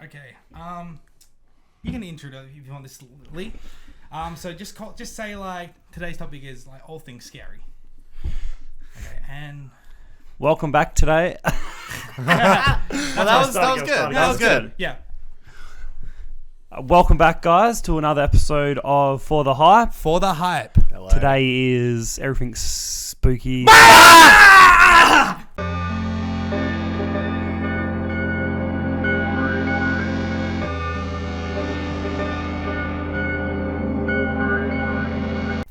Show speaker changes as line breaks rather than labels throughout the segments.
Okay. You can intro if you want this, Lee. So just say like today's topic is like all things scary. Okay, and
welcome back today.
Well, that was good. That was good.
Yeah.
Welcome back, guys, to another episode of For the Hype.
For the hype.
Hello.
Today is everything spooky.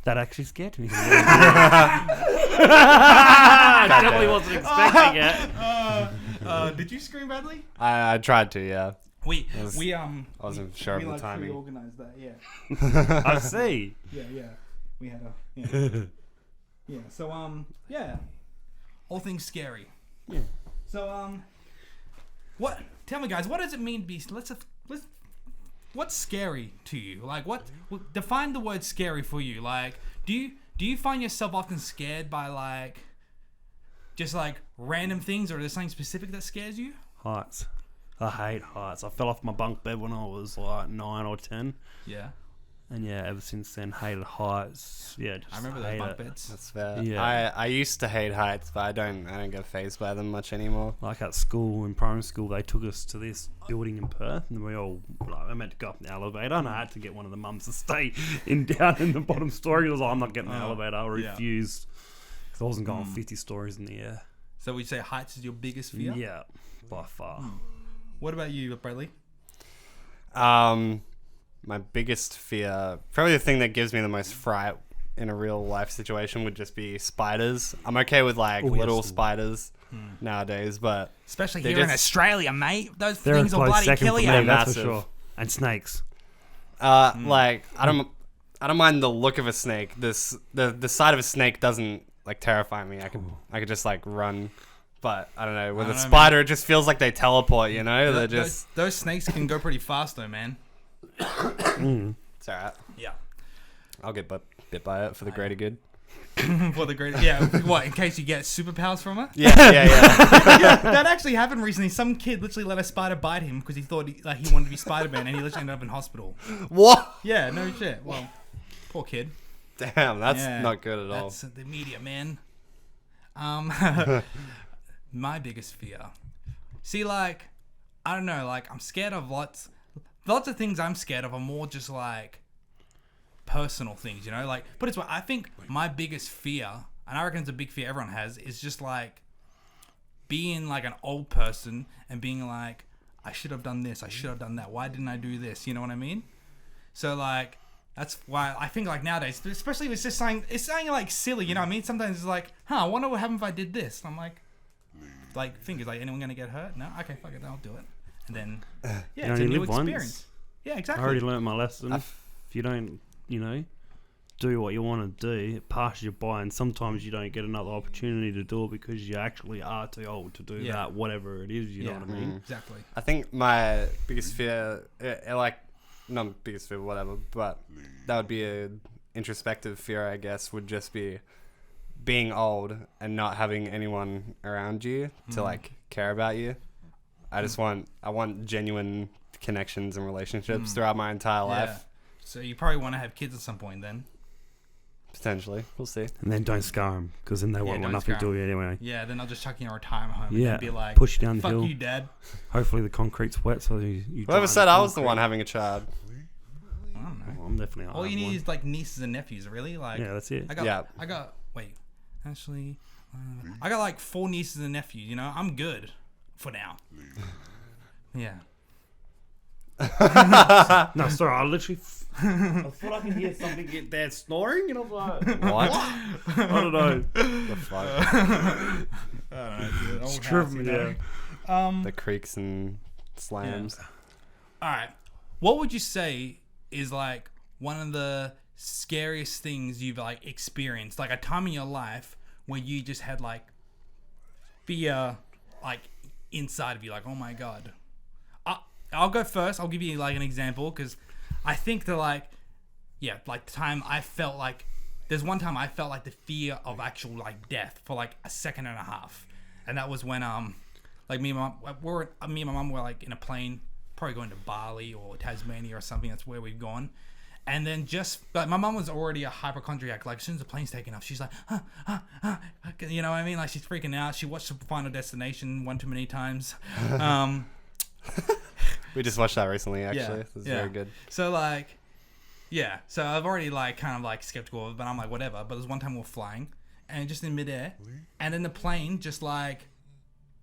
That actually scared me. I definitely wasn't expecting it.
Did you scream badly?
I tried to, yeah.
I
wasn't sure of the timing.
We organized that, yeah.
I see.
Yeah. We had yeah. So yeah. All things scary.
Yeah.
So what? Tell me, guys, what does it mean to be? What's scary to you? Like, define the word scary for you. Like, do you find yourself often scared by like just like random things, or is there something specific that scares you?
Heights. I hate heights. I fell off my bunk bed when I was like 9 or 10.
Yeah.
And yeah, ever since then, hated heights. Yeah, just
I remember those bunk beds.
That's fair.
Yeah.
I used to hate heights, but I don't get fazed by them much anymore.
Like at school, in primary school, they took us to this building in Perth, and we all I meant to go up in the elevator, and I had to get one of the mums to stay down in the bottom story. I was like, I'm not getting the elevator. I refused because I wasn't going 50 stories in the air.
So we'd say heights is your biggest fear?
Yeah, by far.
What about you, Bradley?
My biggest fear, probably the thing that gives me the most fright in a real life situation, would just be spiders. I'm okay with like little spiders nowadays, but
especially here in Australia, mate. Those things will
close
bloody
second
kill
for
you.
me, that's
Massive.
for sure. And snakes.
like I don't mind the look of a snake. The sight of a snake doesn't like terrify me. I could just like run. But I don't know. With a spider, it just feels like they teleport. You know, they're just
those snakes can go pretty fast, though, man.
It's alright.
Yeah.
I'll get bit by it for the greater good.
For the greater, yeah. What? In case you get superpowers from it?
Yeah.
Yeah, that actually happened recently. Some kid literally let a spider bite him because he thought he wanted to be Spider-Man, and he literally ended up in hospital.
What?
Yeah, no shit. Well, poor kid.
Damn, that's not good at all.
That's the media, man. My biggest fear. See, like, I don't know. Like, I'm scared of lots of things. I'm scared of are more just like personal things, you know. Like, but it's what I think my biggest fear, and I reckon it's a big fear everyone has, is just like being like an old person and being like, I should have done this, I should have done that. Why didn't I do this? You know what I mean? So like, that's why I think like nowadays, especially if it's just something like silly, you know what I mean? Sometimes it's like, I wonder what happened if I did this. And I'm like, fingers, like, anyone gonna get hurt? No? Okay, fuck it, I'll do it. And then, yeah, it's a new experience. Once. Yeah, exactly.
I already learnt my lesson. If you don't, do what you want to do, it passes you by, and sometimes you don't get another opportunity to do it because you actually are too old to do that, whatever it is, you know what I mean?
Exactly.
I think my biggest fear, not biggest fear, whatever, but that would be an introspective fear, I guess, would just be being old and not having anyone around you to like care about you. I want genuine connections and relationships throughout my entire life.
So you probably want to have kids at some point then.
Potentially. We'll see.
And then don't scar them, because then they won't want nothing to do with you anyway.
Yeah, then I'll just chuck you in a retirement home and be like,
push you down the hill.
Fuck you, Dad.
Hopefully the concrete's wet so you
Whoever said I was the one having a child?
I don't know.
Well, I'm definitely
all you need is like nieces and nephews, really? Like,
yeah, that's it.
I got like 4 nieces and nephews, you know? I'm good for now. Yeah.
No, sorry, I literally I thought I could hear something get Dad snoring, and I was like,
What?
I don't know.
The fuck?
I don't know, dude.
It's driven me down.
The creaks and slams.
All right. What would you say is like one of the scariest things you've like experienced, like a time in your life where you just had like fear like inside of you, like, oh my God. I'll go first. I'll give you like an example, because I think that like the time I felt like, there's one time I felt like the fear of actual like death for like a second and a half, and that was when like me and my mum were like in a plane probably going to Bali or Tasmania or something. That's where we've gone. And then just, like, my mum was already a hypochondriac. Like, as soon as the plane's taking off, she's like, you know what I mean? Like, she's freaking out. She watched the Final Destination one too many times.
We just watched that recently, actually. It was very good.
So, like, yeah. So I've already, like, kind of, like, skeptical of it, but I'm like, whatever. But there's one time we were flying, and just in midair, and then the plane just, like,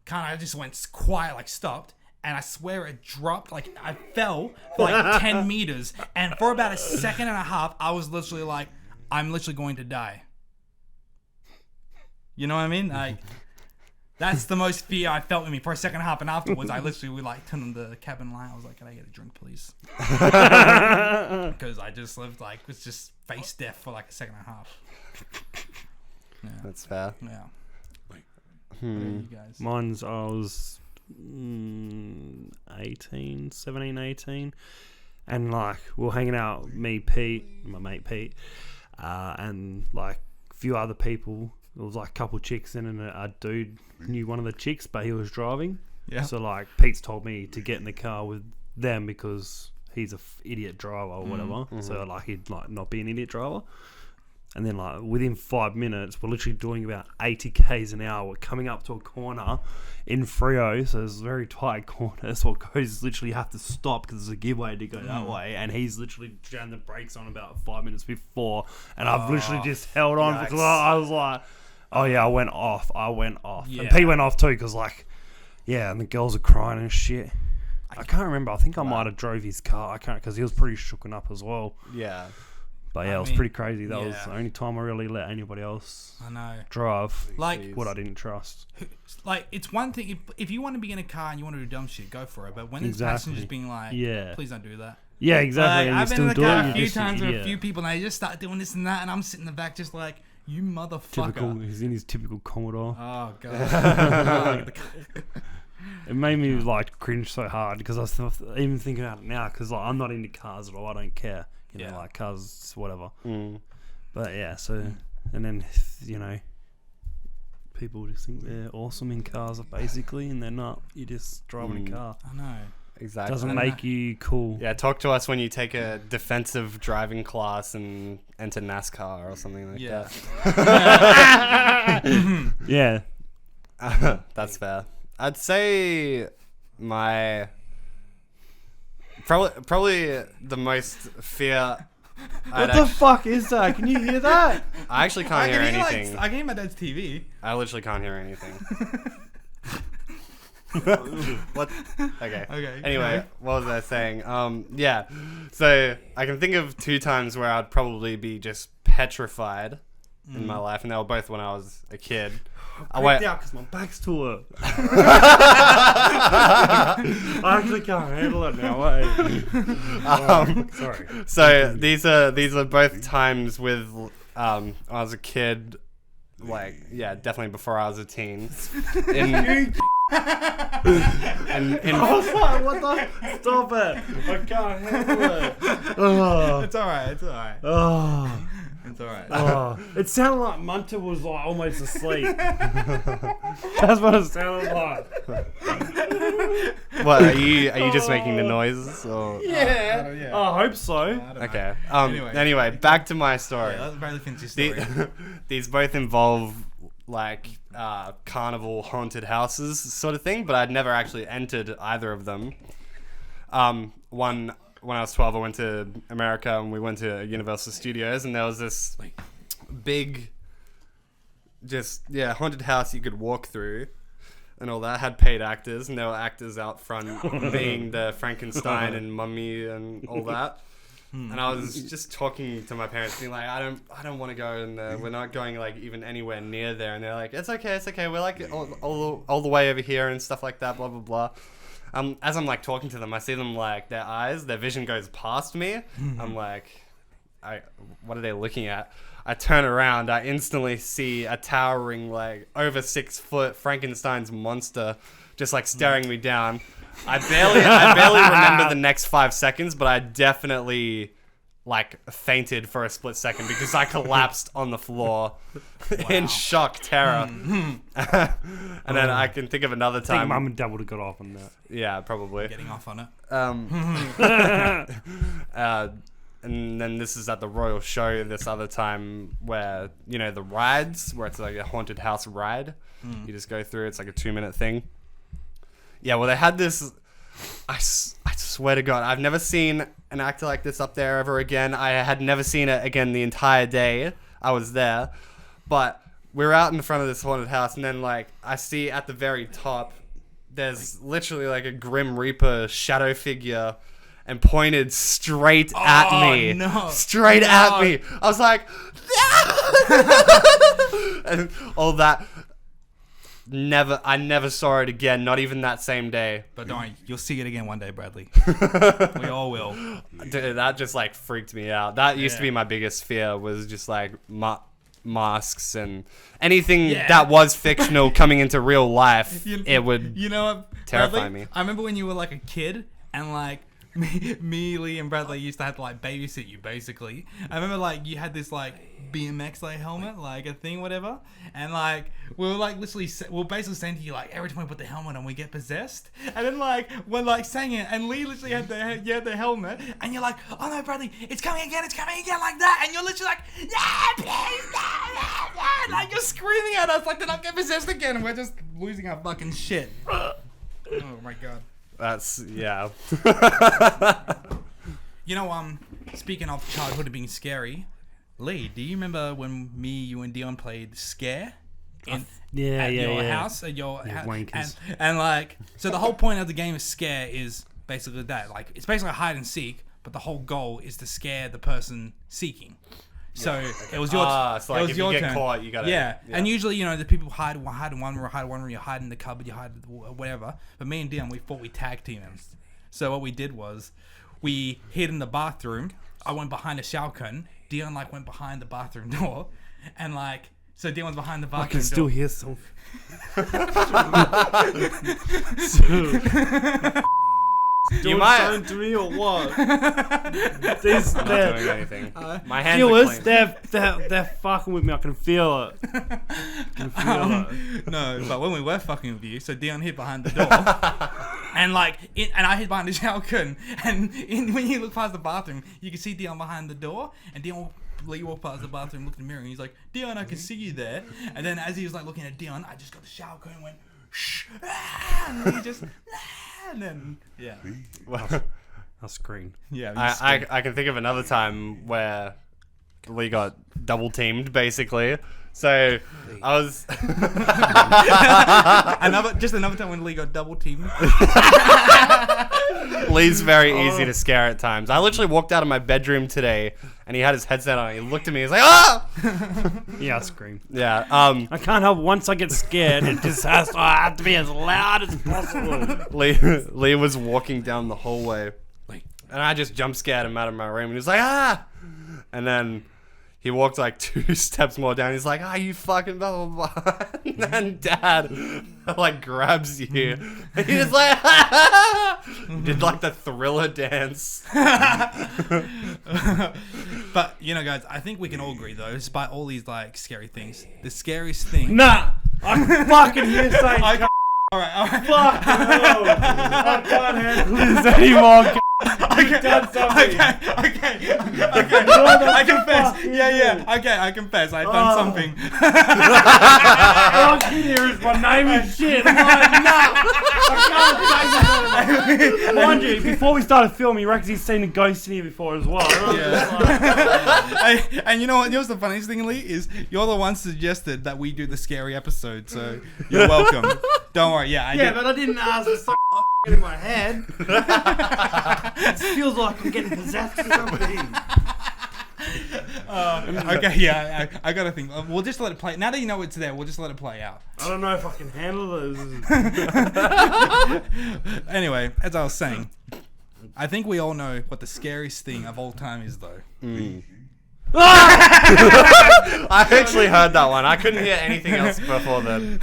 kind of just went quiet, like, stopped. And I swear it dropped, like, I fell for like 10 meters. And for about a second and a half, I was literally like, I'm literally going to die. You know what I mean? Like, that's the most fear I felt in me for a second and a half. And afterwards, I literally would, like, turn on the cabin light. I was like, can I get a drink, please? Because I just lived, like, was just face deaf for like a second and a half. Yeah.
That's fair.
Yeah. What are you guys?
Mine's, I was 17, 18, and like we were hanging out, me, Pete, my mate Pete, and like a few other people. There was like a couple chicks in, and a dude knew one of the chicks, but he was driving.
Yeah.
So like Pete's told me to get in the car with them because he's a idiot driver or whatever.
Mm-hmm.
So like he'd like not be an idiot driver. And then, like, within 5 minutes, we're literally doing about 80 k's an hour. We're coming up to a corner in Freo, so it's a very tight corner. So what goes is literally you have to stop because there's a giveaway to go that way. And he's literally jammed the brakes on about 5 minutes before. And I've literally just held on because I was like, oh, yeah, I went off.
Yeah.
And Pete went off too because, like, yeah, and the girls are crying and shit. I can't remember. I think I might have drove his car. I can't because he was pretty shooken up as well.
Yeah.
But yeah, it was pretty crazy. That was the only time I really let anybody else drive.
Like,
what I didn't trust.
Like, it's one thing if you want to be in a car and you want to do dumb shit, go for it. But when there's passengers being like, please don't do that.
Yeah, exactly.
Like,
and
I've been in the
do
car
it,
a few times with a few people, and they just start doing this and that, and I'm sitting in the back just like, you motherfucker.
He's in his typical Commodore.
Oh god.
It made me like cringe so hard because I was even thinking about it now because like, I'm not into cars at all. I don't care. You know, like cars, whatever. But yeah, so, and then, you know, people just think they're awesome in cars, basically, and they're not. You're just driving a car.
I know.
Exactly.
Doesn't make you cool.
Yeah, talk to us when you take a defensive driving class and enter NASCAR or something like that.
Yeah.
That's fair. I'd say my... Probably the most fear.
What the fuck is that? Can you hear that?
I actually can't hear anything.
I can hear my dad's TV.
I literally can't hear anything. What? Okay. Anyway, what was I saying? Yeah. So I can think of 2 times where I'd probably be just petrified in my life, and they were both when I was a kid.
I went out because my back's to it. I actually can't handle it now. Sorry.
So these are both times with I was a kid, like definitely before I was a teen.
I was like, what the? Stop it! I can't handle it. Oh.
It's alright.
Oh.
It's alright.
Oh, it sounded like Munter was like almost asleep. That's what it sounded like.
What are you just making the noises? Or?
Yeah. I hope so.
Okay. Anyway, back to my story.
Yeah, barely finished your story.
These both involve like carnival haunted houses sort of thing, but I'd never actually entered either of them. One, when I was 12, I went to America and we went to Universal Studios, and there was this big, haunted house you could walk through and all that. Had paid actors, and there were actors out front being the Frankenstein and Mummy and all that. And I was just talking to my parents, being like, I don't want to go, and we're not going like even anywhere near there. And they're like, it's okay. We're like all the way over here and stuff like that, blah blah blah. As I'm like talking to them, I see them like their vision goes past me. I'm like, what are they looking at? I turn around, I instantly see a towering like over 6 foot Frankenstein's monster, just like staring me down. I barely remember the next 5 seconds, but I definitely like fainted for a split second because I collapsed on the floor in shock terror. And then I can think of another
I think
time.
Mum and Dad would have got off on that.
Yeah, probably.
Getting off on it.
And then this is at the Royal Show this other time where, you know, the rides, where it's like a haunted house ride. You just go through, it's like a 2-minute thing. Yeah, well, they had this, I swear to God, I've never seen an actor like this up there ever again. I had never seen it again the entire day I was there. But we were out in front of this haunted house, and then, like, I see at the very top, there's literally, like, a Grim Reaper shadow figure and pointed straight at me.
No.
Straight at me. I was like, and all that. I never saw it again, not even that same day.
But don't worry, you'll see it again one day, Bradley. We all will.
Dude, that just like freaked me out. That used to be my biggest fear, was just like masks and anything that was fictional coming into real life. It would terrify
Bradley,
me.
I remember when you were like a kid and like me, Lee, and Bradley used to have to like babysit you basically. I remember like you had this like BMX like helmet, like a thing, whatever, and like we were like literally we're basically saying to you like every time we put the helmet on we get possessed, and then like we're like saying it, and Lee literally had the helmet, and you're like, oh no, Bradley, it's coming again like that, and you're literally like, yeah, please, no, like you're screaming at us like they're not get possessed again, and we're just losing our fucking shit. Oh my God.
That's yeah.
You know, speaking of childhood being scary, Lee, do you remember when me, you, and Dion played Scare at your house? At your house, and like, so the whole point of the game of Scare is basically that, like, it's basically hide and seek, but the whole goal is to scare the person seeking. So it was your
so like if you get caught, you gotta
yeah. And usually, you know, the people hide in one room, you hide in the cupboard, you hide whatever. But me and Dion, we thought we tag team them. So what we did was we hid in the bathroom. I went behind a shower curtain. Dion like went behind the bathroom door, and like so Dion was behind the bathroom door.
I can still hear some.
You might
to me or what?
I'm not doing anything. My hands
Viewers,
are clean.
they're fucking with me. I can feel it.
No, but when we were fucking with you, so Dion hid behind the door, and like, and I hid behind the shower curtain, and when you look past the bathroom, you can see Dion behind the door, and Lee walked past the bathroom, looked in the mirror, and he's like, Dion, I can see you there. And then as he was like looking at Dion, I just got the shower curtain and went, shh, and he just, and then
I screamed.
Yeah,
I can think of another time where Lee got double teamed, basically. So I was
another time when Lee got double teamed.
Lee's very easy to scare at times. I literally walked out of my bedroom today, and he had his headset on. He looked at me. He's like, "Ah!"
Yeah, I scream.
Yeah.
I can't help. Once I get scared, it just I have to be as loud as possible.
Lee was walking down the hallway, and I just jump scared him out of my room. And he was like, "Ah!" And then he walked like 2 steps more down. He's like, "Ah, you fucking blah blah blah." And then Dad like grabs you. And he's like, did like the Thriller dance.
But you know, guys, I think we can all agree though, despite all these like scary things, the scariest thing.
Nah, I fucking hear saying.
All right.
Fuck no! I can't handle this anymore. You've done something.
Okay. I confess. Yeah. Okay, I confess. I've done something.
All I can hear is my name and shit. I'm like, nah. I can't say that. Mind you, before we started filming, he reckons he's seen a ghost in here before as well.
Yeah. And you know what? You know the funniest thing, Lee, is you're the one suggested that we do the scary episode, so you're welcome. Don't worry. Yeah,
but I didn't ask for something in my head. It feels like I'm getting possessed or something.
Okay, yeah, I gotta think. We'll just let it play. Now that you know it's there, we'll just let it play out.
I don't know if I can handle this.
Anyway, as I was saying, I think we all know what the scariest thing of all time is, though.
I actually heard that one. I couldn't hear anything else before then.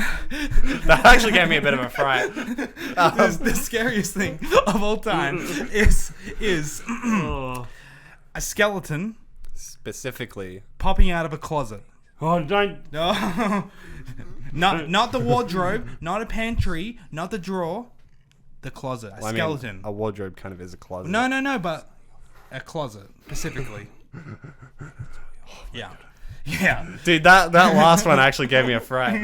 That actually gave me a bit of a fright.
The scariest thing of all time is a skeleton
Specifically.
popping out of a closet.
Oh, don't.
No. not the wardrobe, not a pantry, not the drawer. The closet. A skeleton.
A wardrobe kind of is a closet.
No, but a closet specifically. Yeah. Yeah.
Dude, that last one actually gave me a fright.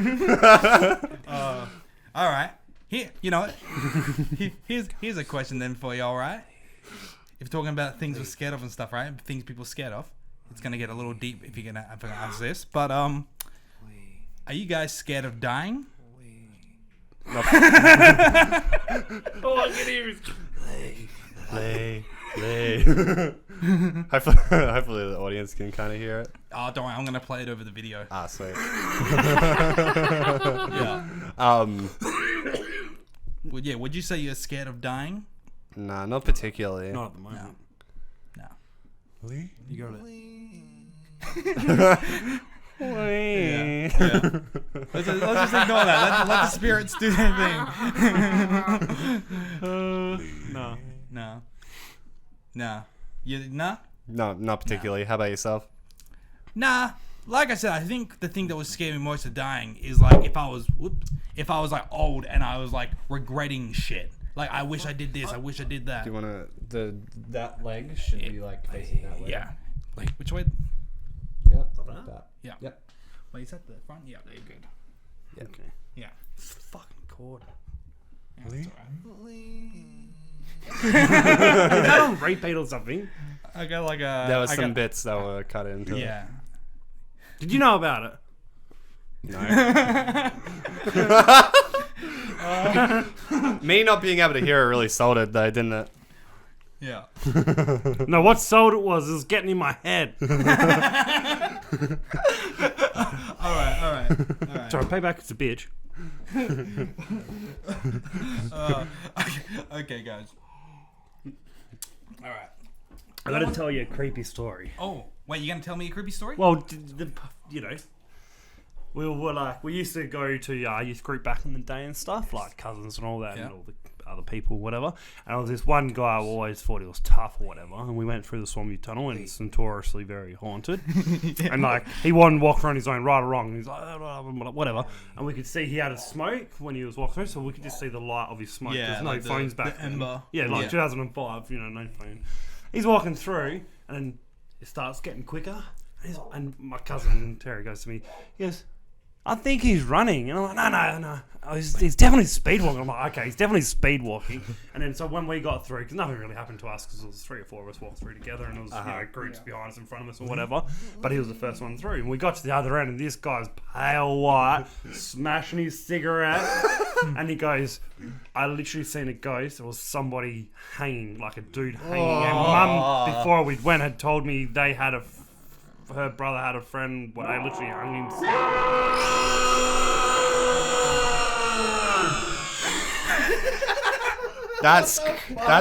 All right. Here, you know what? Here's a question then for you. All right. If you're talking about things we're scared of and stuff, right? Things people are scared of. It's gonna get a little deep if you're gonna answer this. But are you guys scared of dying?
Oh, I can hear his.
Lay. Hopefully the audience can kind of hear it.
Oh, don't worry. I'm gonna play it over the video.
Ah, sweet.
Yeah. Well, yeah. Would you say you're scared of dying?
Nah, not particularly.
Not at the moment.
No.
Lee?
You got it.
Yeah. Let's just ignore that. Let the spirits do their thing. No. Nah?
No, not particularly. How about yourself?
Nah. Like I said, I think the thing that would scare me most of dying is like if I was like old and I was like regretting shit. Like I wish I did this. I wish I did that.
Do you want to... That leg should be like facing that way.
Yeah. Like which way?
Yeah. Like that.
Yeah.
Yep.
Wait, is that the front? Yeah, there you good.
Yeah.
Okay.
Yeah.
Fucking cord.
Yeah, that's alright.
Is that on repeat or something?
I got like a.
There were some bits that were cut into.
Yeah.
Did you know about it?
No. Me not being able to hear it really sold it though, didn't it?
Yeah.
No, what sold it was getting in my head.
All right.
Sorry, payback is a bitch.
Okay, guys. All right.
I gotta tell you a creepy story.
Oh, wait, you gonna tell me a creepy story?
Well, you know, we used to go to our youth group back in the day and stuff, like cousins and all that, and all the other people, whatever. And there was this one guy I always thought he was tough or whatever. And we went through the Swampy Tunnel, and it's notoriously very haunted. And like he wanted to walk around his own, right or wrong. And he's like, whatever. And we could see he had a smoke when he was walking through, so we could just see the light of his smoke.
Yeah,
There's no
like
phones back
the
then.
ember.
Yeah, like 2005, you know, no phone. He's walking through, and then it starts getting quicker. And my cousin Terry goes to me, he goes, I think he's running. And I'm like, no. Oh, he's definitely speed walking. I'm like, okay, he's definitely speed walking. And then so when we got through, because nothing really happened to us because it was 3 or 4 of us walked through together and it was groups behind us, in front of us or whatever. But he was the first one through. And we got to the other end and this guy's pale white, smashing his cigarette. And he goes, I literally seen a ghost. There was somebody hanging, like a dude hanging. And Mum, before we went, had told me they had her brother had a friend where they literally hung himself.
That's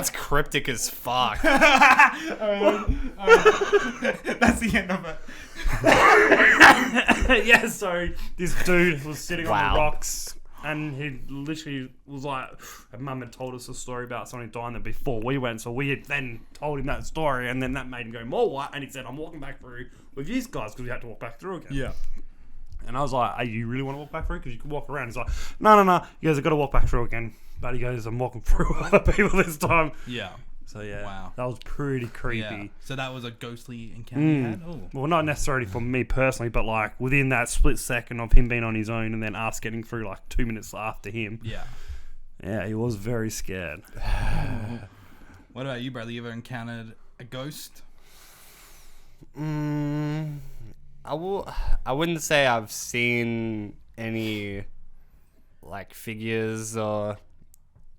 cryptic as fuck.
That's the end of it.
Yeah, so this dude was sitting on the rocks and he literally was like, her mum had told us a story about somebody dying there before we went, so we had then told him that story and then that made him go more white and he said, I'm walking back through with these guys because we had to walk back through again.
Yeah.
And I was like, hey, you really want to walk back through? Because you can walk around. He's like, no. He goes, I've got to walk back through again. But he goes, I'm walking through other people this time.
Yeah.
So yeah,
wow,
that was pretty creepy.
Yeah. So that was a ghostly encounter you had? Oh.
Well, not necessarily for me personally, but like within that split second of him being on his own and then us getting through like 2 minutes after him. Yeah, he was very scared.
What about you, brother? You ever encountered a ghost?
I wouldn't say I've seen any like figures or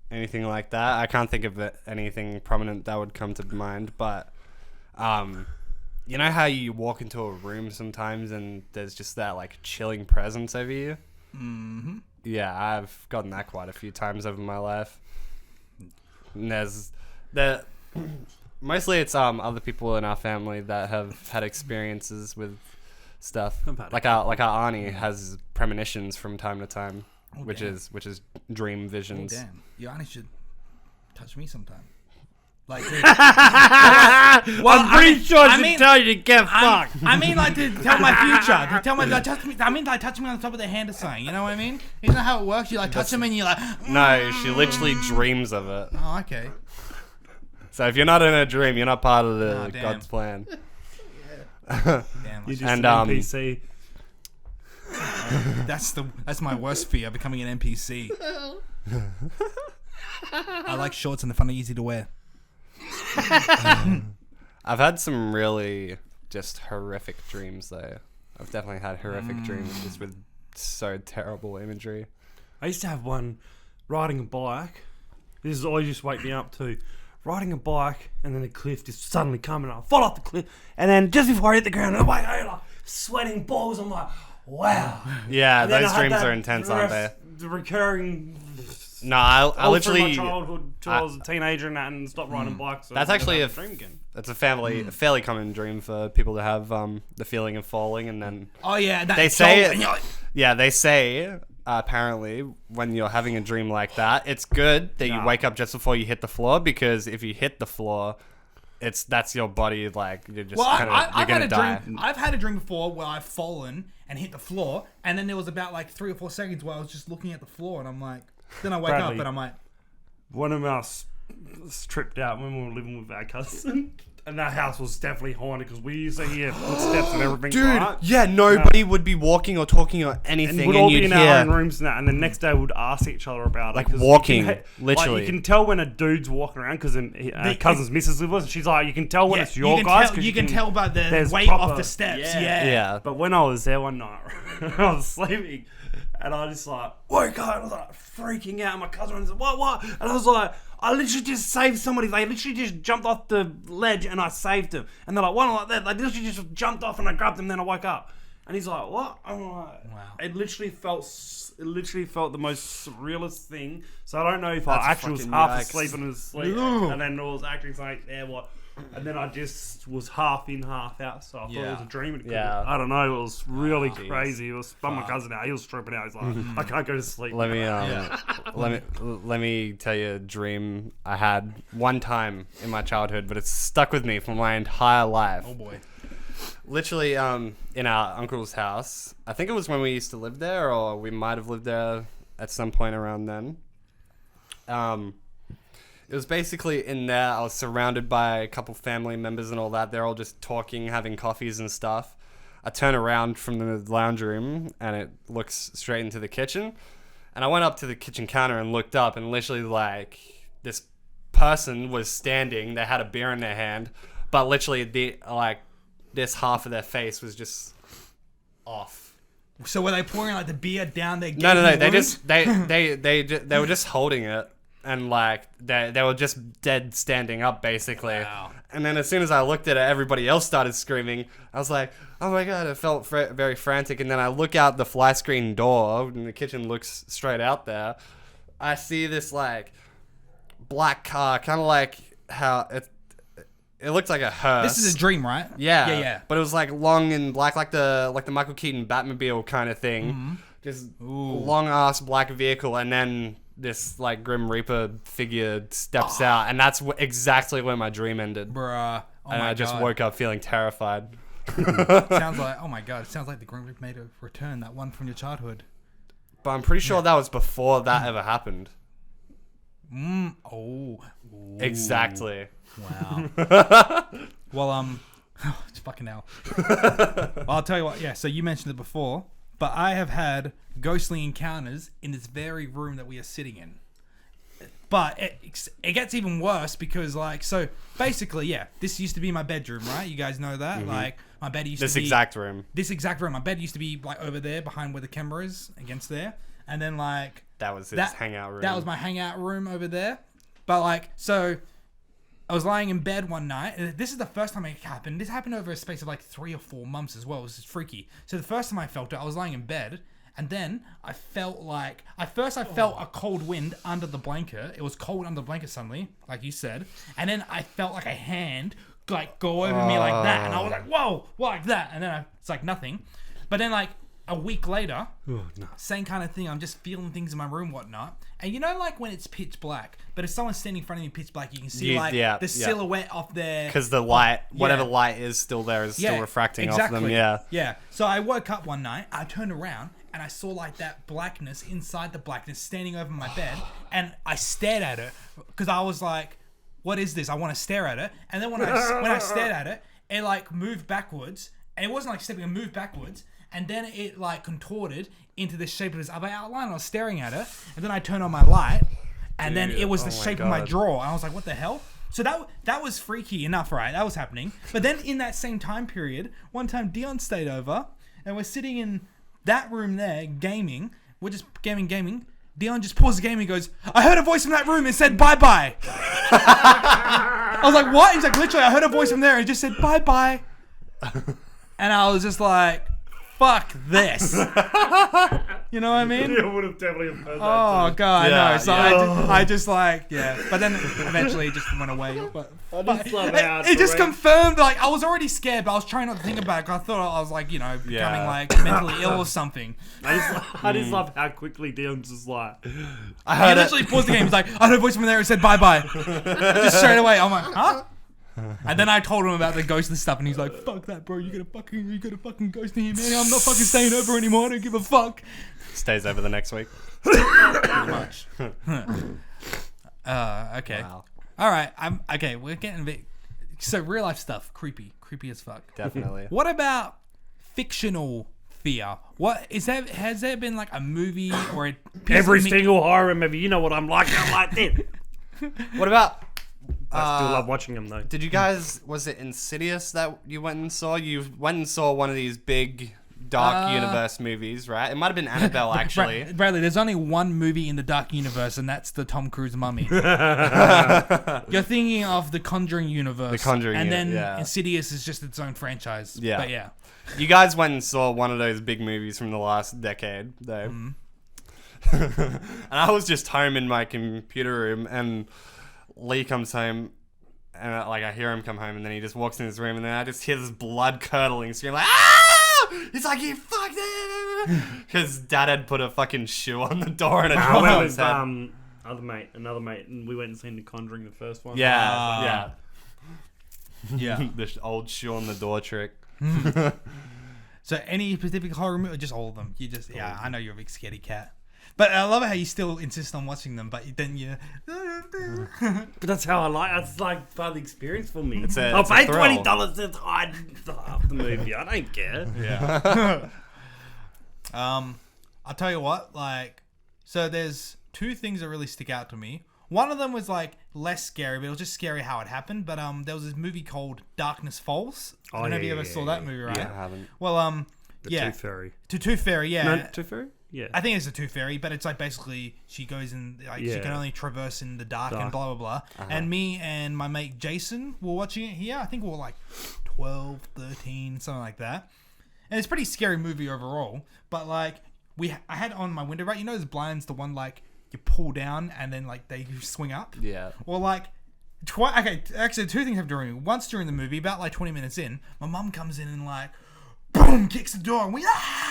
anything like that. I can't think of anything prominent that would come to mind, but you know how you walk into a room sometimes and there's just that like chilling presence over you?
Mm-hmm.
Yeah, I've gotten that quite a few times over my life. And mostly it's other people in our family that have had experiences with stuff. Like our auntie has premonitions from time to time.
Oh,
which is dream visions.
Oh, damn. Your auntie should touch me sometime. Like, Well,
I'm pretty sure I
I
should
mean-
tell you to get fucked.
I mean, like to tell my future. To tell my, like, touch me. I mean, like touching me on the top of the hand or something. You know what I mean? Isn't that how it works? You like touch them and you're like.
No, she literally dreams of it.
Oh, okay.
So if you're not in a dream, you're not part of the
Oh, damn.
God's plan.
Damn.
You're just
And,
an NPC.
That's my worst fear, becoming an NPC. I like shorts and they're fun and easy to wear.
I've had some really just horrific dreams though. I've definitely had horrific dreams just with so terrible imagery.
I used to have one riding a bike. This is always just wake me up to riding a bike, and then a cliff just suddenly coming. I fall off the cliff, and then just before I hit the ground, I'm like sweating balls. I'm like, wow.
Yeah,
And then
those
I had
dreams
that
are intense, aren't they?
The recurring.
No, I
All through my
literally.
childhood till I was a teenager and that, and stopped riding bikes. So
That's
I
actually
never
a
had dream again.
It's a fairly common dream for people to have the feeling of falling, and then
Oh yeah, that
they say
jolt, and you're like,
they say apparently when you're having a dream like that, it's good that you wake up just before you hit the floor, because if you hit the floor, that's your body, like you're just
well,
you're
I've had
gonna
a
die.
dream. I've had a dream before where I've fallen and hit the floor, and then there was about like 3 or 4 seconds where I was just looking at the floor, and I'm like, then I wake up
Bradley.
and I'm like,
One of us tripped out when we were living with our cousin, and that house was definitely haunted because we used to hear footsteps and everything.
Dude,
right?
yeah, nobody would be walking or talking or anything,
And
and,
we'd all be
you'd
in
hear
our own rooms and that, and the next day we'd ask each other about it.
Like
'cause
walking,
you can
literally.
Like you can tell when a dude's walking around because our cousin's missus with us, and she's like, you can tell when
yeah,
it's your guys. 'cause
you can tell by the
there's
weight
proper-
off the steps.
Yeah.
Yeah.
yeah.
But when I was there one night, I was sleeping, and I just like woke up, and I was like freaking out. And my cousin was like, what? And I was like, I literally just saved somebody. They literally just jumped off the ledge, and I saved them. And they're like, one like that. They literally just jumped off, and I grabbed them. And then I woke up, and he's like, what? I'm like,
Wow.
It literally felt the most surrealist thing. So I don't know if I
That's
actually was
fucking
half
yikes.
asleep and asleep,
Ugh.
and then it was actually something there. What? And then I just was half in, half out, so I thought it was
Yeah.
a dream.
Yeah.
I don't know. It was really
Jeez.
crazy. It was spun my cousin out. He was tripping out. He's like, I can't go to sleep.
Let me let me tell you a dream I had one time in my childhood, but it's stuck with me for my entire life.
Oh boy.
Literally, in our uncle's house. I think it was when we used to live there, or we might have lived there at some point around then. It was basically in there. I was surrounded by a couple family members and all that. They're all just talking, having coffees and stuff. I turn around from the lounge room, and it looks straight into the kitchen. And I went up to the kitchen counter and looked up, and literally, like, this person was standing. They had a beer in their hand, but literally, this half of their face was just off.
So were they pouring like the beer down their?
No.
gaping
They
wound?
just they were just holding it, and like they were just dead standing up basically.
Wow.
And then as soon as I looked at it, everybody else started screaming. I was like, oh my god! It felt very frantic. And then I look out the fly screen door, and the kitchen looks straight out there. I see this like black car, kind of like how it looked like a hearse.
This is a dream, right?
Yeah.
Yeah.
But it was like long and black, like the Michael Keaton Batmobile kind of thing.
Mm-hmm.
Just
Ooh.
long ass black vehicle, and then this like Grim Reaper figure steps out, and that's exactly where my dream ended.
Bruh. Oh
And
my
I just
God.
woke up feeling terrified.
Sounds like, oh my god, it sounds like the Grim Reaper made a return, that one from your childhood.
But I'm pretty sure that was before that ever happened.
Oh. Ooh.
Exactly.
Wow. Well, it's fucking hell. Well, I'll tell you what, yeah, so you mentioned it before, but I have had ghostly encounters in this very room that we are sitting in. But it gets even worse because, like, so basically, yeah, this used to be my bedroom, right? You guys know that?
Mm-hmm.
Like, my bed used
This
to be...
exact room.
This exact room. My bed used to be, like, over there behind where the camera is, against there. And then, like...
That was his hangout room.
That was my hangout room over there. But, like, so... I was lying in bed one night. This is the first time it happened. This happened over a space of, like, 3 or 4 months as well. It was just freaky. So the first time I felt it, I was lying in bed... And then I felt like... At first I felt a cold wind under the blanket. It was cold under the blanket suddenly, like you said. And then I felt like a hand like go over me like that. And I was like, whoa, like that. And then it's like nothing. But then like a week later,
Oh, no.
same kind of thing. I'm just feeling things in my room, whatnot. And you know, like when it's pitch black, but if someone's standing in front of you pitch black, you can see the silhouette of their...
Because the light, whatever light is still there, is still refracting off them. Yeah.
Yeah. So I woke up one night, I turned around, and I saw like that blackness inside the blackness standing over my bed, and I stared at it because I was like, what is this? I want to stare at it. And then when I stared at it, it like moved backwards, and it wasn't like stepping, it moved backwards. And then it like contorted into the shape of this other outline. I was staring at it, and then I turned on my light, and then it was the shape of my drawer. And I was like, "What the hell?" So that was freaky enough, right? That was happening. But then in that same time period, one time Dion stayed over, and we're sitting in that room there gaming. We're just gaming. Dion just paused the game and goes, "I heard a voice from that room. It said bye bye." I was like, "What?" He's like, "Literally, I heard a voice from there. And it just said bye bye." And I was just like, fuck this. You know what I mean?
Yeah, I would have definitely heard that.
Oh, God,
Yeah,
no. So
yeah.
I just like, yeah. But then eventually it just went away. But
I just love how
it just confirmed, like, I was already scared, but I was trying not to think about it. 'Cause I thought I was, like, you know, becoming, like, mentally ill or something.
I just love how quickly Dion's just like...
I
He literally paused the game. He's like, I heard a voice from there and said bye-bye. Just straight away. I'm like, huh? And then I told him about the ghost and stuff, and he's like, "Fuck that, bro! You got a fucking ghost in here, man. I'm not fucking staying over anymore. I don't give a fuck."
Stays over the next week.
Pretty much. Okay.
Wow.
All right. Okay. We're getting a bit. So real life stuff, creepy as fuck.
Definitely.
What about fictional fear? What is that? Has there been like a movie or a
Every single horror movie, you know what I'm like it.
What about...
I still love watching them though.
Did you guys... Was it Insidious that you went and saw? You went and saw one of these big Dark Universe movies, right? It might have been Annabelle, actually.
Bradley, there's only one movie in the Dark Universe, and that's the Tom Cruise Mummy. You're thinking of the Conjuring universe.
The Conjuring,
and then
yeah.
Insidious is just its own franchise.
Yeah.
But yeah.
You guys went and saw one of those big movies from the last decade, though. And I was just home in my computer room, and Lee comes home, and I hear him come home, and then he just walks in his room, and then I just hear this blood-curdling scream, like, "Ah!" He's like, "You fucked it!" Because Dad had put a fucking shoe on the door and a
I
drop
went
on
with
his head.
another mate, and we went and seen The Conjuring, the first one.
Yeah.
Yeah.
The old shoe on the door trick.
So any specific horror movie, or just all of them? You just, yeah, I know you're a big scaredy cat. But I love how you still insist on watching them, but then you...
But that's how I like. That's like part of the experience for me.
I'll
pay $20 to hide half the movie. I don't care.
Yeah. I'll tell you what, like, so there's two things that really stick out to me. One of them was like less scary, but it was just scary how it happened. But there was this movie called Darkness Falls. I don't know if you ever saw that movie, right?
Yeah, I haven't.
Well,
The
yeah.
Tooth Fairy.
Tooth Fairy, yeah.
No, Tooth Fairy? Yeah.
I think it's a Tooth Fairy, but it's like basically she goes in, like she can only traverse in the dark and blah, blah, blah. And me and my mate Jason were watching it here. I think we were like 12, 13, something like that. And it's a pretty scary movie overall. But like, I had on my window, right? You know those blinds, the one like you pull down and then like they swing up?
Yeah.
Well, like, okay, actually two things have during me. Once during the movie, about like 20 minutes in, my mum comes in and like, boom, kicks the door and we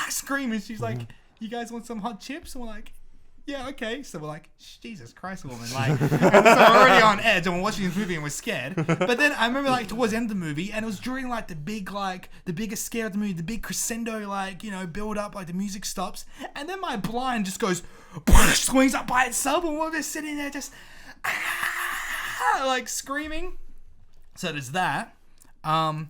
scream and she's like, "You guys want some hot chips?" And we're like, "Yeah, okay." So we're like, "Jesus Christ, woman!" Like, and so we're already on edge and we're watching this movie and we're scared. But then I remember like towards the end of the movie, and it was during like the biggest scare of the movie, the big crescendo, like, you know, build up, like the music stops, and then my blind just goes, swings up by itself, and we're just sitting there just like screaming. So there's that. And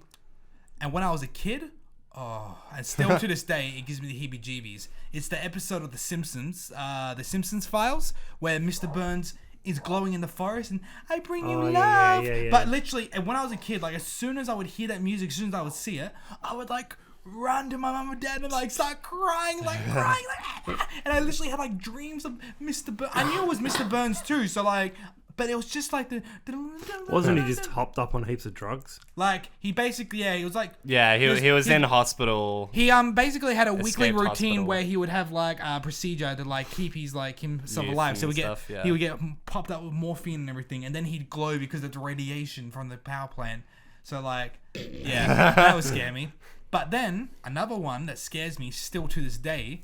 when I was a kid. Oh, and still to this day, it gives me the heebie-jeebies. It's the episode of The Simpsons, the Simpsons Files, where Mr. Burns is glowing in the forest and I bring you love.
Yeah.
But literally, and when I was a kid, like as soon as I would hear that music, as soon as I would see it, I would like run to my mum and dad and like start crying, and I literally had like dreams of Mr. Burns. I knew it was Mr. Burns too, so like. But it was just like the...
Wasn't he just hopped up on heaps of drugs?
Like, he basically, he was like...
Yeah, he was in hospital.
He basically had a weekly routine
hospital.
where he would have like a procedure to like keep himself
Youth
alive. So
and
he would get popped up with morphine and everything, and then he'd glow because of the radiation from the power plant. So like, yeah, that would scare me. But then another one that scares me still to this day,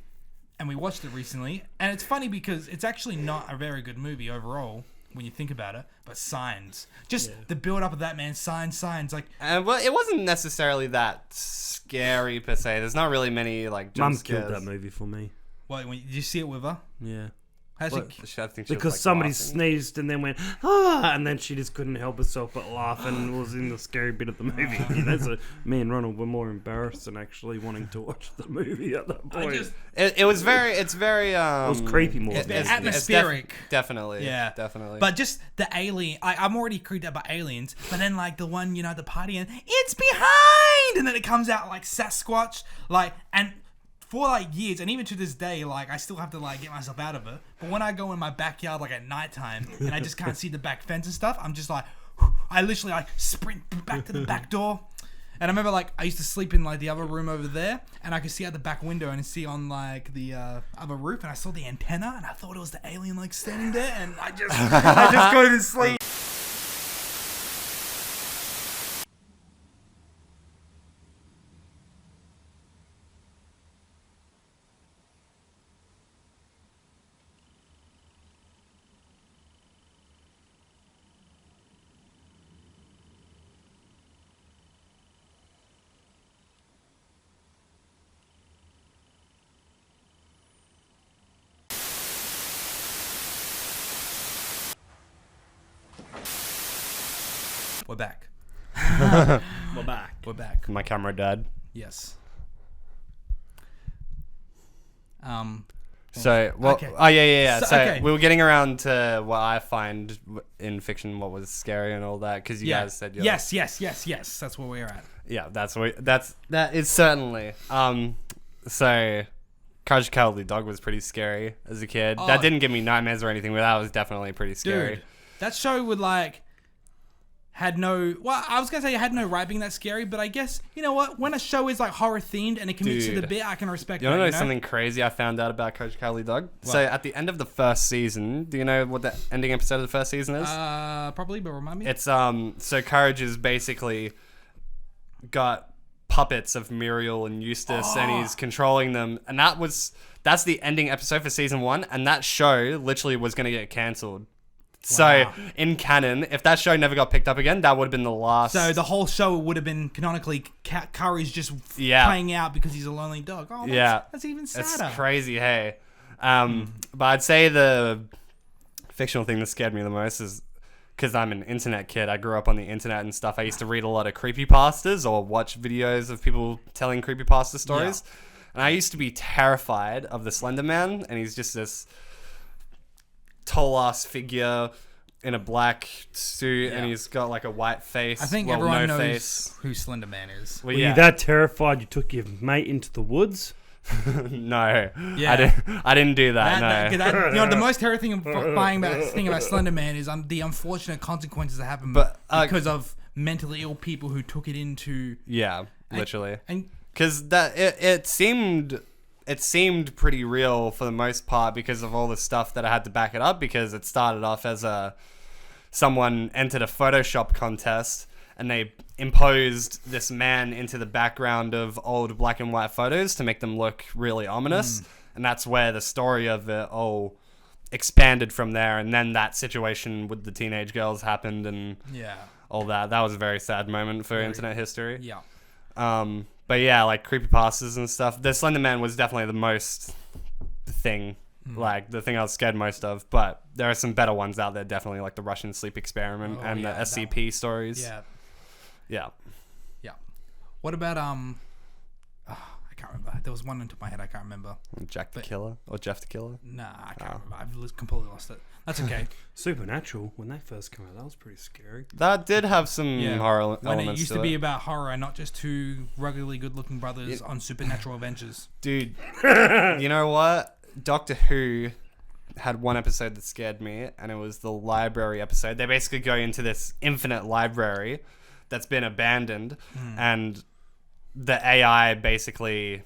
and we watched it recently, and it's funny because it's actually not a very good movie overall when you think about it, but Signs. Just the build up of that, man. Signs. Like,
well, it wasn't necessarily that scary per se. There's not really many like jump
Mum
scares.
killed that movie for me.
what? Did you see it with her?
Yeah.
How's
I think she was,
Because
like,
somebody
laughing.
sneezed and then went, and then she just couldn't help herself but laugh and was in the scary bit of the movie. So me and Ronald were more embarrassed than actually wanting to watch the movie at that point.
It was very. It's very.
It was creepy more.
It's
than anything.
atmospheric.
Definitely.
Yeah,
Definitely.
But just the alien, I'm already creeped out by aliens. But then like the one, at the party, and it's behind, and then it comes out like Sasquatch, like, and for like years, and even to this day, like I still have to like get myself out of it. But when I go in my backyard like at nighttime and I just can't see the back fence and stuff, I'm just like, I literally like sprint back to the back door. And I remember like I used to sleep in like the other room over there, and I could see out the back window and see on like the other roof, and I saw the antenna, and I thought it was the alien like standing there, and I just go to sleep. We're back.
We're back.
We're back.
My camera died.
Yes.
So, well,
Okay.
oh yeah.
So,
So,
okay.
we were getting around to what I find in fiction, what was scary and all that, because you guys said
yes. That's where we're at.
Yeah, that is certainly. So, Courage the Cowardly Dog was pretty scary as a kid.
Oh.
That didn't give me nightmares or anything, but that was definitely pretty scary.
Dude, that show would like had no. Well, I was gonna say it had no right being that scary, but I guess you know what? When a show is like horror themed and it commits to the
Dude.
bit, I can respect
You
that.
want to know
You know?
something crazy I found out about Courage the Cowardly Dog?
What?
So, at the end of the first season, do you know what the ending episode of the first season is?
Probably, but remind me.
It's so Courage is basically got puppets of Muriel and Eustace, and he's controlling them, and that's the ending episode for season 1, and that show literally was going to get cancelled. So
Wow.
in canon, if that show never got picked up again, that would have been the last.
So the whole show would have been canonically Courage just playing out because he's a lonely dog. Oh, that's even sadder.
It's crazy, hey. But I'd say the fictional thing that scared me the most is because I'm an internet kid. I grew up on the internet and stuff. I used to read a lot of creepypastas or watch videos of people telling creepypasta stories.
Yeah.
And I used to be terrified of the Slender Man, and he's just this tall-ass figure in a black suit, and he's got like a white face.
I think
well,
everyone
no
knows
face.
who Slender Man is.
Well,
Were you that terrified you took your mate into the woods?
No,
Yeah.
I didn't do that. No.
The most terrifying thing about Slender Man is the unfortunate consequences that happen
But,
because of mentally ill people who took it into.
Yeah, literally.
And
Because that it seemed pretty real for the most part because of all the stuff that I had to back it up, because it started off as someone entered a Photoshop contest and they imposed this man into the background of old black and white photos to make them look really ominous, and that's where the story of it all expanded from there. And then that situation with the teenage girls happened, and all that was a very sad moment for internet history. But yeah, like creepypastas and stuff. The Slender Man was definitely the most thing, like the thing I was scared most of. But there are some better ones out there, definitely, like the Russian sleep experiment and the SCP stories. Yeah.
What about I can't remember. There was one into my head. I can't remember.
Jack the Killer or Jeff the Killer.
Nah, I can't remember. I've completely lost it. That's okay.
Supernatural, when they first came out, that was pretty scary.
That did have some horror
when
elements
it used to be about horror and not just two ruggedly good-looking brothers on supernatural adventures.
Dude, you know what? Doctor Who had one episode that scared me, and it was the library episode. They basically go into this infinite library that's been abandoned, and the AI basically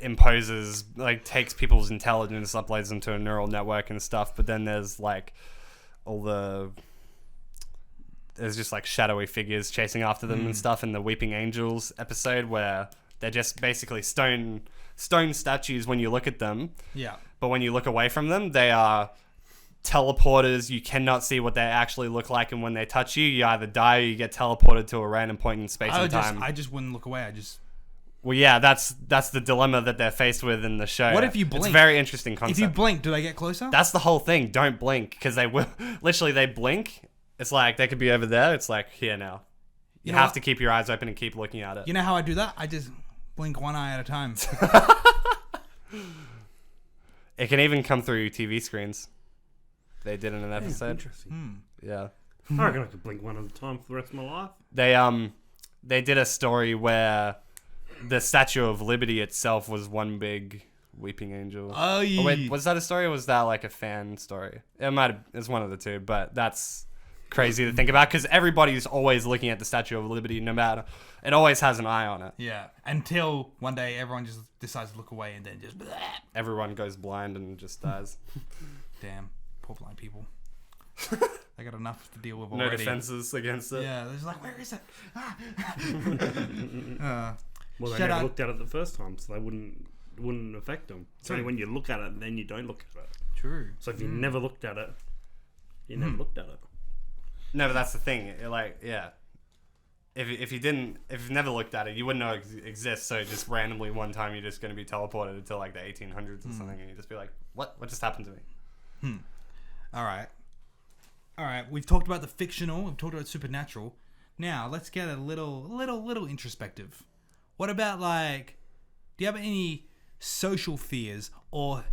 imposes, like, takes people's intelligence, uploads them to a neural network and stuff. But then there's like all the there's just like shadowy figures chasing after them and stuff in the Weeping Angels episode where they're just basically stone statues when you look at them.
Yeah.
But when you look away from them, they are teleporters. You cannot see what they actually look like, and when they touch you, you either die or you get teleported to a random point in space and time.
I just wouldn't look away.
Well, yeah, that's the dilemma that they're faced with in the show.
What if you blink?
It's a very interesting concept.
If you blink, do they get closer?
That's the whole thing. Don't blink, because they will. Literally, they blink. It's like they could be over there. It's like here now. You have to keep your eyes open and keep looking at it.
You know how I do that? I just blink one eye at a time.
It can even come through TV screens. They did in an episode.
Interesting.
Yeah.
I reckon I could blink one at a time for the rest of my life.
They did a story where the Statue of Liberty itself was one big weeping angel.
Oh, yeah.
Oh, wait, was that a story or was that like a fan story? It's one of the two, but that's crazy to think about because everybody's always looking at the Statue of Liberty no matter. It always has an eye on it.
Yeah. Until one day everyone just decides to look away and then just...
Everyone goes blind and just dies.
Damn. Poor blind people. I got enough to deal with
No
already.
defenses against it.
Yeah, they're just like, where is it?
Well, they
Shut
never
up.
looked at it the first time, so they wouldn't affect them. It's only when you look at it, then you don't look at it.
True.
So if you never looked at it, you never looked at it.
No, but that's the thing. If you've never looked at it, you wouldn't know it exists. So just randomly one time you're just going to be teleported to like the 1800s or something, and you just be like, what just happened to me?
All right. We've talked about the fictional. We've talked about supernatural. Now let's get a little introspective. What about like, do you have any social fears or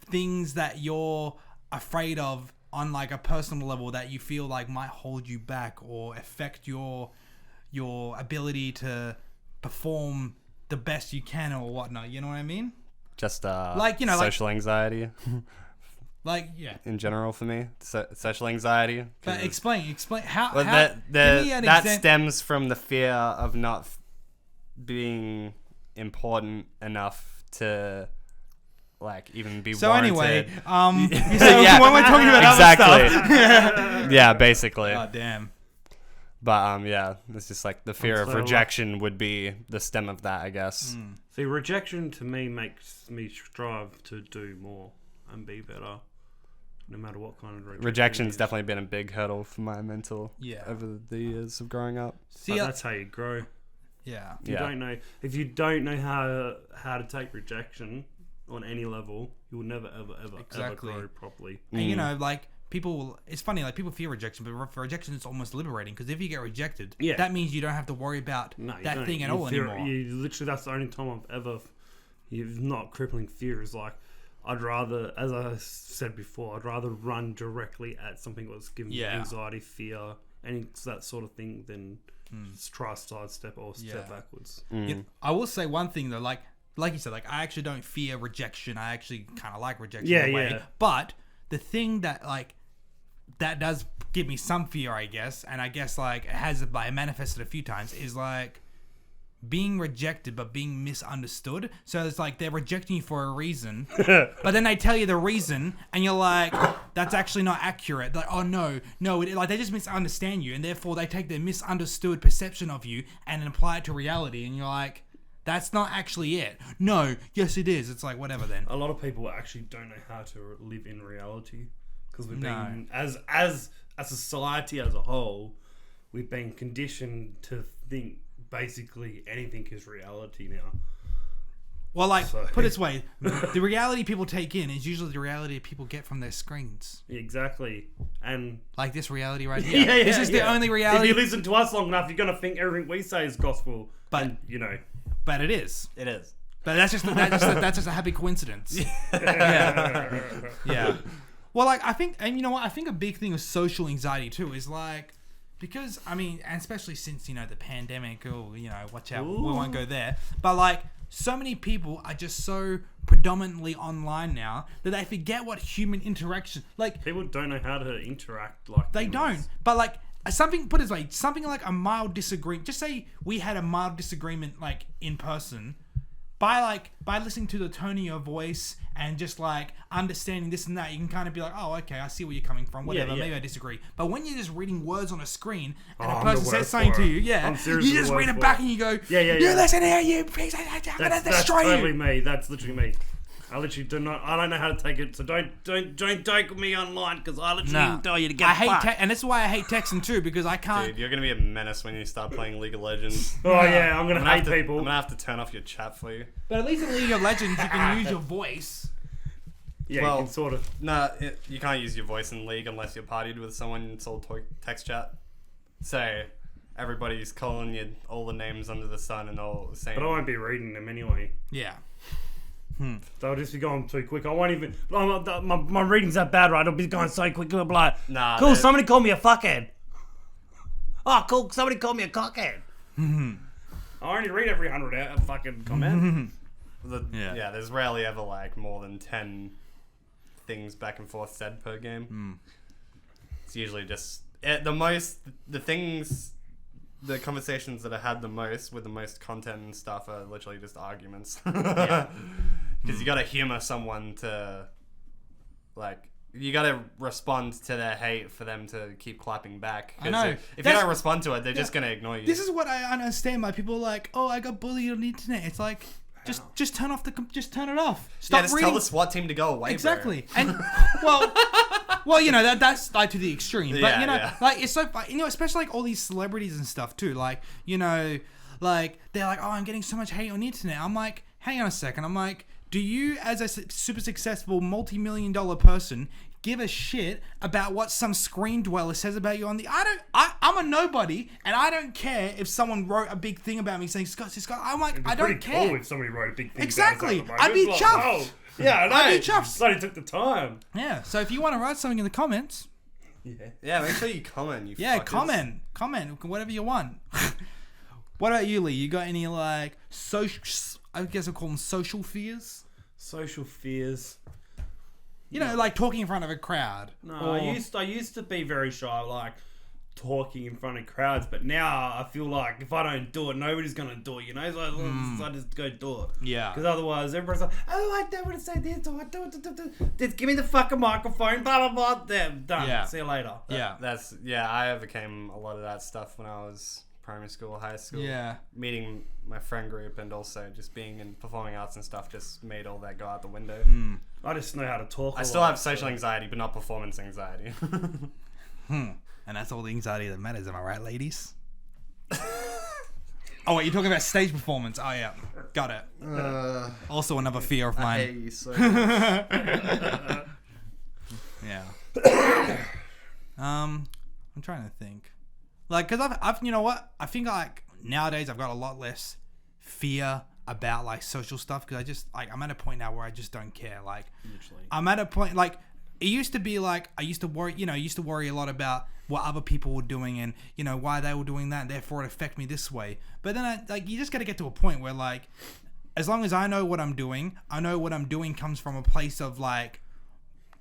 things that you're afraid of on like a personal level that you feel like might hold you back or affect your ability to perform the best you can or whatnot? You know what I mean?
Just
like, you know,
social anxiety.
Like, yeah.
In general, for me, social anxiety.
But explain how.
Well,
how
that stems from the fear of not being important enough to, like, even be
so
warranted.
Anyway,
yeah,
when we're talking about
exactly.
other stuff.
Yeah, basically.
Oh damn.
But yeah, it's just like the fear of rejection would be the stem of that, I guess.
See, rejection to me makes me strive to do more and be better. No matter what kind of
rejection's definitely been a big hurdle for my mental over the years of growing up.
See, that's how you grow.
Yeah.
If you don't know how to take rejection on any level, you will never ever grow properly.
And you know, like people, it's funny, like people fear rejection, but for rejection, it's almost liberating because if you get rejected, that means you don't have to worry about that thing at all anymore.
Literally, that's the only time you've not crippling fear is like. I'd rather, as I said before, I'd rather run directly at something that's giving me anxiety, fear, and that sort of thing than try to sidestep or step backwards.
Yeah, I will say one thing though, like you said, like I actually don't fear rejection. I actually kind of like rejection in a way. Yeah. But the thing that like that does give me some fear, I guess, and I guess like it has manifested a few times, is like being rejected but being misunderstood. So it's like they're rejecting you for a reason but then they tell you the reason and you're like, that's actually not accurate. Like, oh no, like they just misunderstand you and therefore they take their misunderstood perception of you and then apply it to reality and you're like, that's not actually it. No, yes it is. It's like, whatever then.
A lot of people actually don't know how to live in reality because we've been as a society as a whole, we've been conditioned to think basically anything is reality now.
Well, like, put it this way, the reality people take in is usually the reality people get from their screens.
Exactly. And
like this reality right here. This is the only reality.
If you listen to us long enough, you're going to think everything we say is gospel.
But,
and, you know.
But it is.
It is.
But that's just a happy coincidence. Yeah. Well, like, I think, and you know what? I think a big thing of social anxiety too is like, because, I mean, and especially since, you know, the pandemic, watch out, we won't go there. But, like, so many people are just so predominantly online now that they forget what human interaction, like...
People don't know how to interact like
They don't. But, like, something like a mild disagreement. Just say we had a mild disagreement, like, in person. by listening to the tone of your voice and just like understanding this and that, you can kind of be like, oh, okay, I see where you're coming from. Whatever, maybe I disagree. But when you're just reading words on a screen and a person says something to you, you just read it back and you go, you listen here, you piece of shit, I'm gonna destroy you.
That's totally me. That's literally me. I literally do not. I don't know how to take it. So don't take me online because I literally tell you to get.
And that's why I hate texting too, because I can't.
Dude, you're gonna be a menace when you start playing League of Legends.
Oh yeah, I'm gonna hate people.
I'm gonna have to turn off your chat for you.
But at least in League of Legends, you can use your voice.
Yeah, well, you can sort of.
No, you can't use your voice in League unless you're partied with someone in soul text chat. So everybody's calling you all the names under the sun and all the same.
But I won't be reading them anyway.
Yeah.
They'll just be going too quick. I won't even. My reading's that bad, right? I'll be going so quick. I'll be like, cool, somebody called me a fuckhead. Oh, cool, somebody called me a cockhead. I only read every 100 fucking comment.
There's rarely ever like more than 10 things back and forth said per game. It's usually just the conversations that I had the most with the most content and stuff are literally just arguments. Because you gotta humor someone to, like, you gotta respond to their hate for them to keep clapping back.
I know.
If you don't respond to it, they're just gonna ignore you.
This is what I understand by people like, oh, I got bullied on the internet. It's like, just turn off just turn it off. Stop
just
reading.
Tell the SWAT team to go away.
Exactly.
Bro.
And well, you know that's like to the extreme. But you know, like it's so, you know, especially like all these celebrities and stuff too. Like, you know, like they're like, oh, I'm getting so much hate on the internet. I'm like, hang on a second. I'm like, do you, as a super successful multi-million-dollar person, give a shit about what some screen dweller says about you on the... I'm a nobody, and I don't care if someone wrote a big thing about me saying, Scott, I'm like, I don't care.
Cool if somebody wrote a big thing
exactly.
about
I'd be
like,
chuffed.
Oh, yeah, I know.
I'd be chuffed.
Somebody took the time.
Yeah, so if you want to write something in the comments...
Yeah, make sure you comment, you fuckers.
Comment, whatever you want. What about you, Lee? You got any, like, social... I guess I'll call them social fears?
Social fears.
You know, like talking in front of a crowd.
No, I used to be very shy, like talking in front of crowds. But now I feel like if I don't do it, nobody's gonna do it. You know, so I just go do it.
Yeah.
Because otherwise, everybody's like, "Oh, I don't want to say this. Or I don't. Just give me the fucking microphone." Blah blah blah. There, done.
Yeah.
See you later.
I overcame a lot of that stuff when I was primary school, high school.
Yeah.
Meeting my friend group and also just being in performing arts and stuff just made all that go out the window.
I just know how to talk.
I still have social anxiety, but not performance anxiety.
And that's all the anxiety that matters, am I right, ladies? Oh, wait, you're talking about stage performance. Oh, yeah. Got it. Also another fear of mine.
I hate you so much.
Yeah. I'm trying to think. Like, because I've, you know what? I think, like, nowadays I've got a lot less fear about, like, social stuff because I just, like, I'm at a point now where I just don't care. Like, literally. I'm at a point, like, it used to be, like, I used to worry a lot about what other people were doing and, you know, why they were doing that and therefore it affect me this way. But then, you just got to get to a point where, like, as long as I know what I'm doing comes from a place of, like,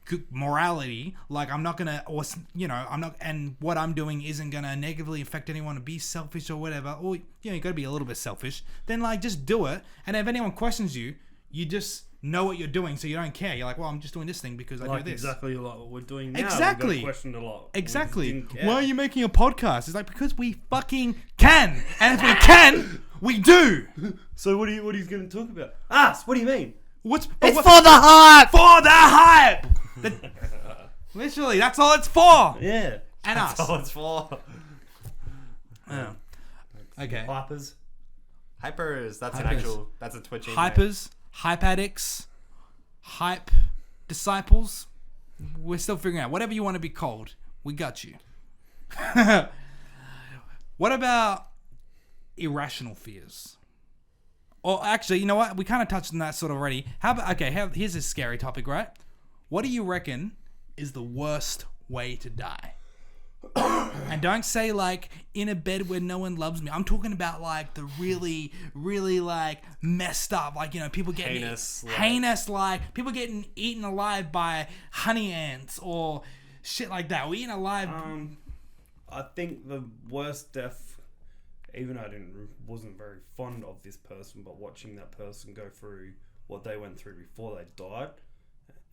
good morality, like I'm not gonna, or you know, I'm not, and what I'm doing isn't gonna negatively affect anyone to be selfish or whatever, or you know, you gotta be a little bit selfish, then like just do it, and if anyone questions you, you just know what you're doing, so you don't care. You're like, well, I'm just doing this thing because I do this.
Exactly like what we're doing now.
Exactly.
We got questioned a lot.
Exactly. Why are you making a podcast? It's like, because we fucking can, and if we can, we do.
So what are you gonna talk about? Us. What do you mean?
It's
for the hype.
For the hype. Literally, that's all it's for.
Yeah.
And
that's
us.
all it's for.
Yeah. Okay.
Hypers.
That's a Twitch name.
Hypers, hype addicts, hype disciples. We're still figuring out. Whatever you want to be called, we got you. What about irrational fears? Or actually, you know what? We kind of touched on that sort of already. How about, here's a scary topic, right? What do you reckon is the worst way to die? And don't say like in a bed where no one loves me. I'm talking about like the really, really like messed up, like, you know, people getting heinous, like people getting eaten alive by honey ants or shit like that. Or eaten alive.
I think the worst death even though I wasn't very fond of this person, but watching that person go through what they went through before they died,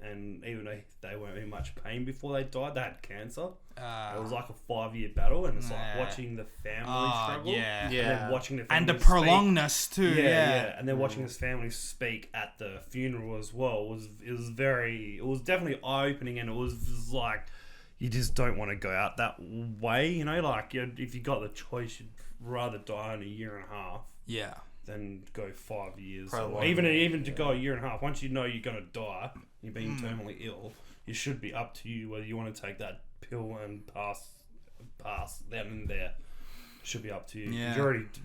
and even though they weren't in much pain before they died, they had cancer. It was like a 5-year battle, and it's like watching the family struggle, and then watching the family
and the prolongedness too.
And then watching his family speak at the funeral as well was definitely eye opening, and it was like you just don't want to go out that way, you know. Like if you got the choice, you'd rather die in a year and a half.
Yeah.
Than go 5 years,
Or
even to go a year and a half. Once you know you're gonna die, you're being terminally ill, it should be up to you whether you want to take that pill and pass then and there. It should be up to you.
Yeah.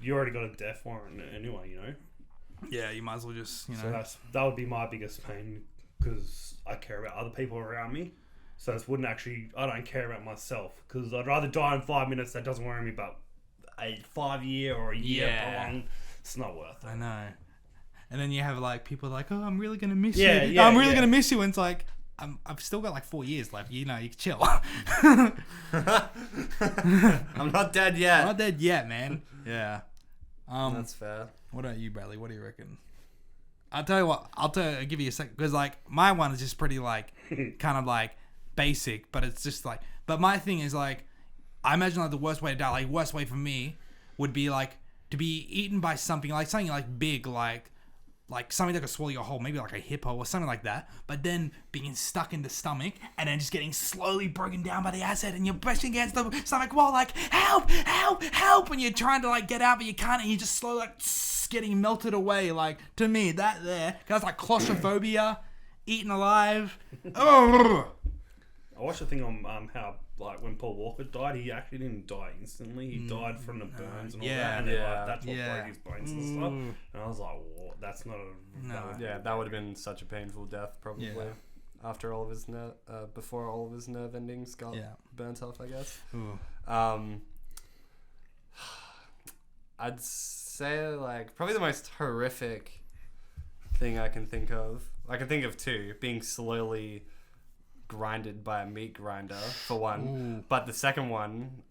You already got a death warrant anyway, you know.
Yeah, you might as well just
So that would be my biggest pain, because I care about other people around me. So I don't care about myself, because I'd rather die in 5 minutes. That doesn't worry me, but a 5 year or a year prolonged, it's not worth it.
I know. And then you have like people like, oh, I'm really gonna miss you.
Yeah,
I'm really gonna miss you. And it's like, I've still got like 4 years left. You know, you can chill.
I'm not dead yet.
I'm not dead yet, man. Yeah.
That's fair.
What about you, Bradley? What do you reckon? I'll tell you what. I'll give you a second, because like my one is just pretty like kind of like basic, but it's just like. But my thing is like, I imagine like the worst way to die, like worst way for me, would be like to be eaten by something like big, like something that could swallow your whole, maybe like a hippo or something like that, but then being stuck in the stomach and then just getting slowly broken down by the acid, and you're brushing against the stomach wall like, help, help, help, and you're trying to like get out, but you can't, and you just slowly like getting melted away. Like, to me, that's like claustrophobia, eaten alive. Oh.
I watched a thing on how, like, when Paul Walker died, he actually didn't die instantly. He died from the burns and all that. And then, like, that's what broke his bones and stuff. And I was like, whoa, that's not a...
That would have been such a painful death, probably. Yeah. After all of his before all of his nerve endings got burnt off, I guess. I'd say, like, probably the most horrific thing I can think of. I can think of two. Being slowly grinded by a meat grinder, for one. But the second one,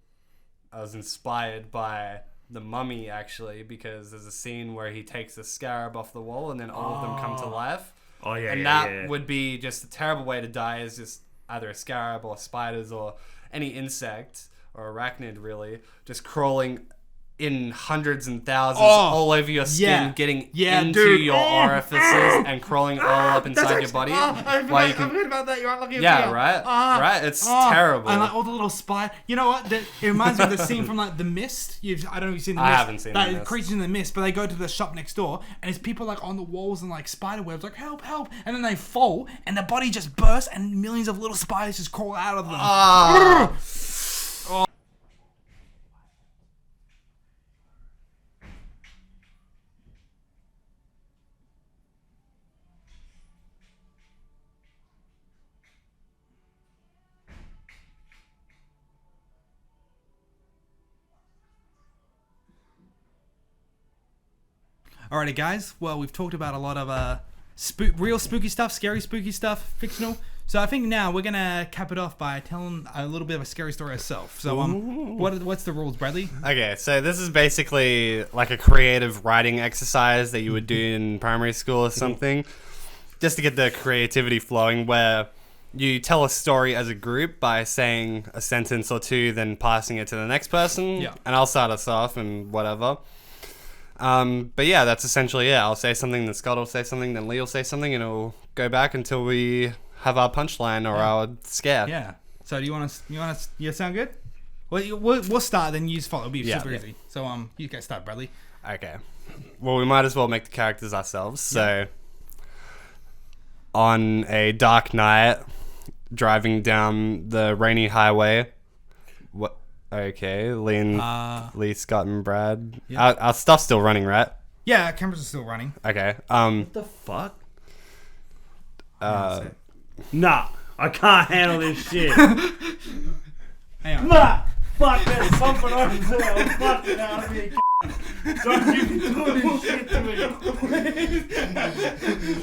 I was inspired by The Mummy, actually, because there's a scene where he takes the scarab off the wall and then all of them come to life.
Oh, yeah,
and that would be just a terrible way to die, is just either a scarab or spiders or any insect or arachnid, really, just crawling in hundreds and thousands all over your skin, getting into your orifices and crawling all up inside your body.
I forgot about that. You're unlucky.
Right? Right? It's terrible.
And like all the little spider. You know what? It reminds me of the scene from like The Mist. I don't know if you've seen The Mist.
I haven't seen The Mist.
Creatures in the Mist, but they go to the shop next door, and it's people like on the walls and like spider webs, like help, help, and then they fall, and the body just bursts, and millions of little spiders just crawl out of them. Alrighty, guys. Well, we've talked about a lot of real spooky stuff, scary spooky stuff, fictional. So I think now we're gonna cap it off by telling a little bit of a scary story ourselves. So what's the rules, Bradley?
Okay, so this is basically like a creative writing exercise that you would do in primary school or something, just to get the creativity flowing, where you tell a story as a group by saying a sentence or two, then passing it to the next person.
Yeah.
And I'll start us off and whatever. But yeah, that's essentially it. I'll say something, then Scott will say something, then Lee will say something, and it'll go back until we have our punchline or our scare.
Yeah. So do you want to? You sound good? Well, we'll start, then you follow. It'll be super easy. So you guys start, Bradley.
Okay. Well, we might as well make the characters ourselves. So, on a dark night, driving down the rainy highway. What? Okay, Lee, Scott, and Brad. Yeah. Our stuff's still running, right?
Yeah, cameras are still running.
Okay.
What the fuck? Nah, I can't handle this shit.
Hang on.
Nah, fuck, there's something over there. I'm fucking out of here. Don't you do this shit to me.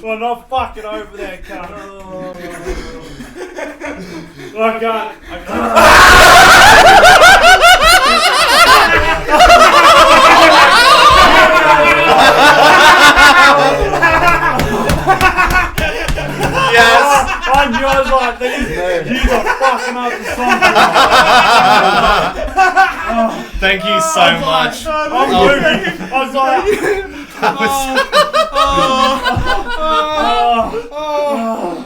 Well, not fucking over there, cunt. I can't.
Thank you so much.
I was like,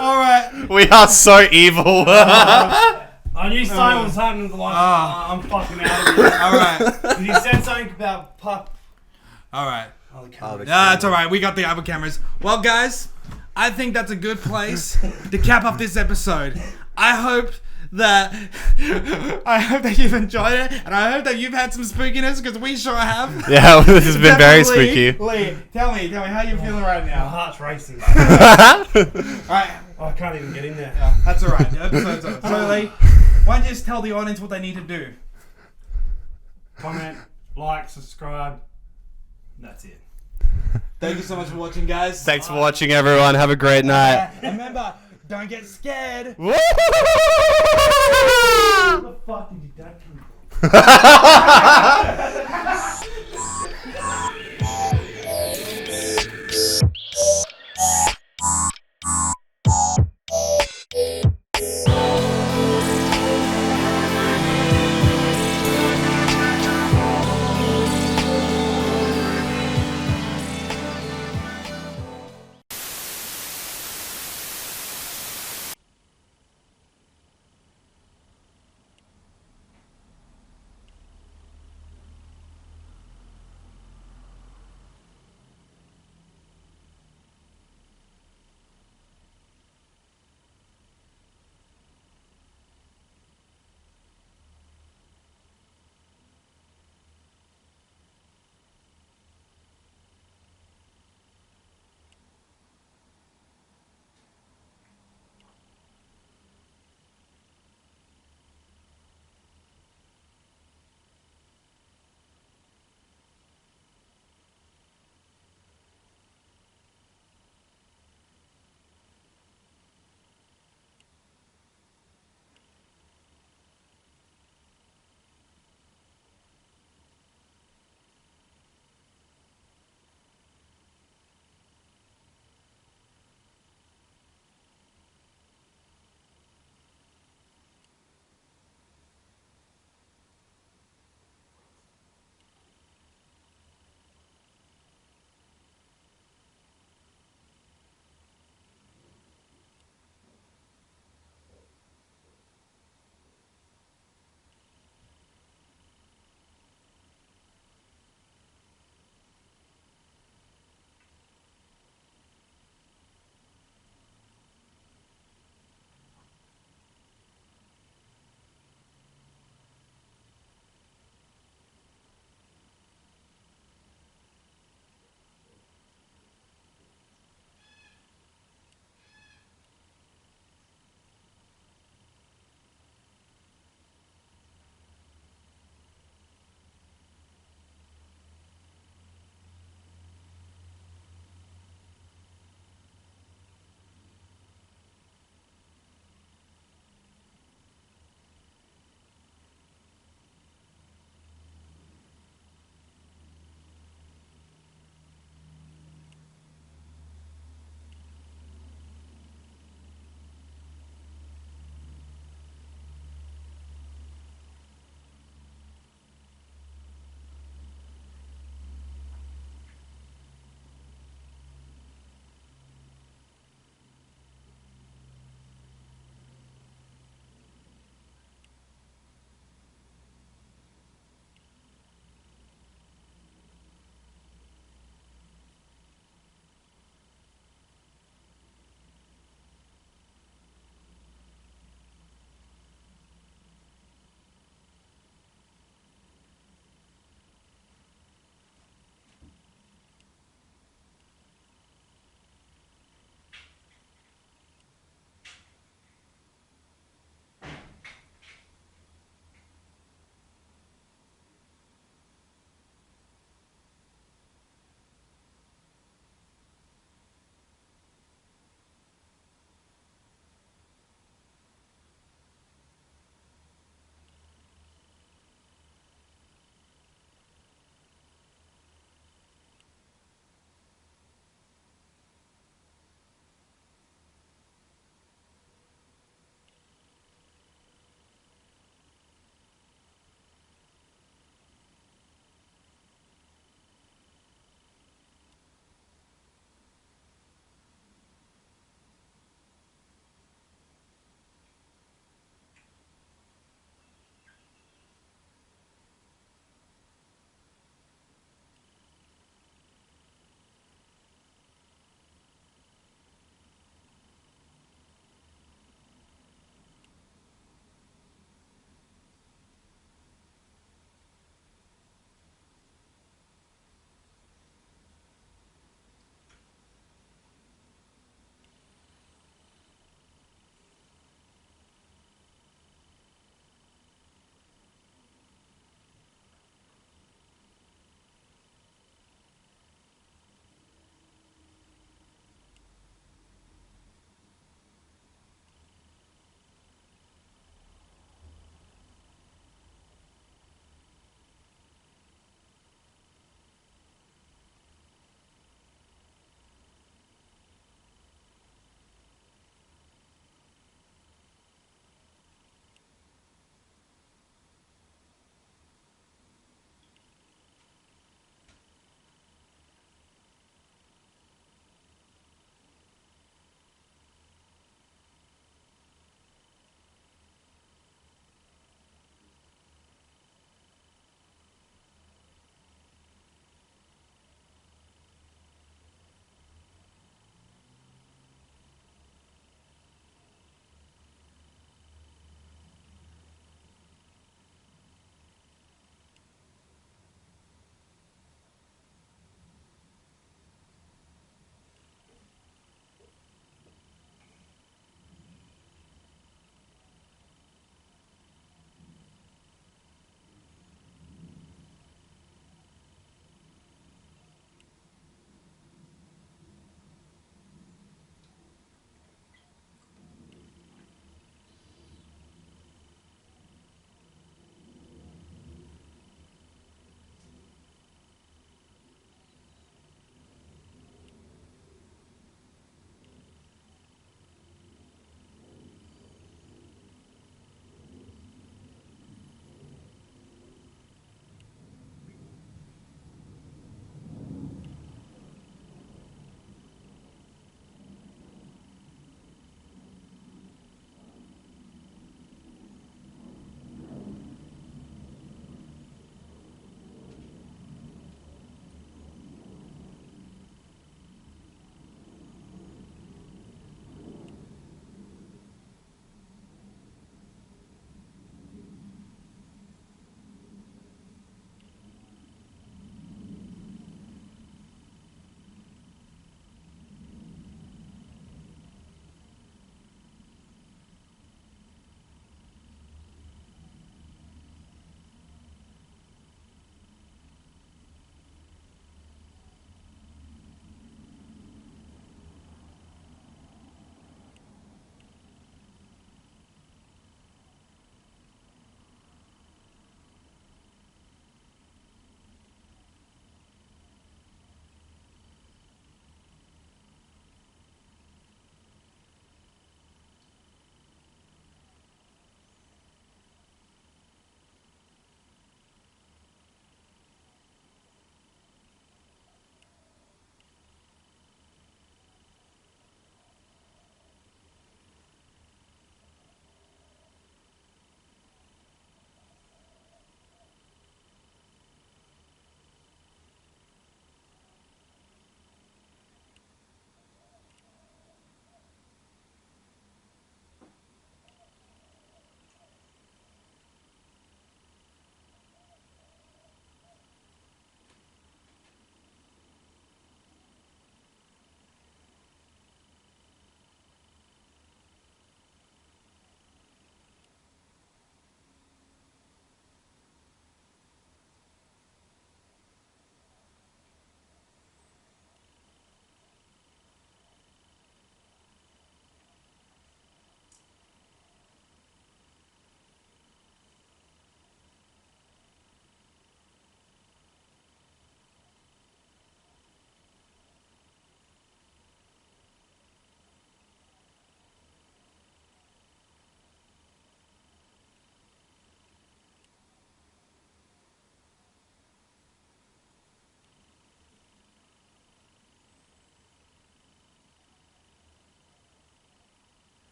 All right.
We are so evil.
I knew something was happening. I'm fucking out of here.
All right.
Did he said something about pup?
All right.
Oh, the camera.
It's all right. We got the other cameras. Well, guys, I think that's a good place to cap up this episode. I hope that you've enjoyed it, and I hope that you've had some spookiness, because we sure have.
Yeah, this has been very
Definitely.
spooky.
Lee, tell me how you feeling right
My
now.
heart's racing.
All right.
Oh, I can't even get in there.
That's all right. The episode's over. So, Lee, why don't you just tell the audience what they need to do?
Comment, like, subscribe. That's it.
Thank you so much for watching, guys.
Thanks for watching, everyone. Have a great night.
Remember, don't get scared.
Woo!
Where the fuck did your dad come from?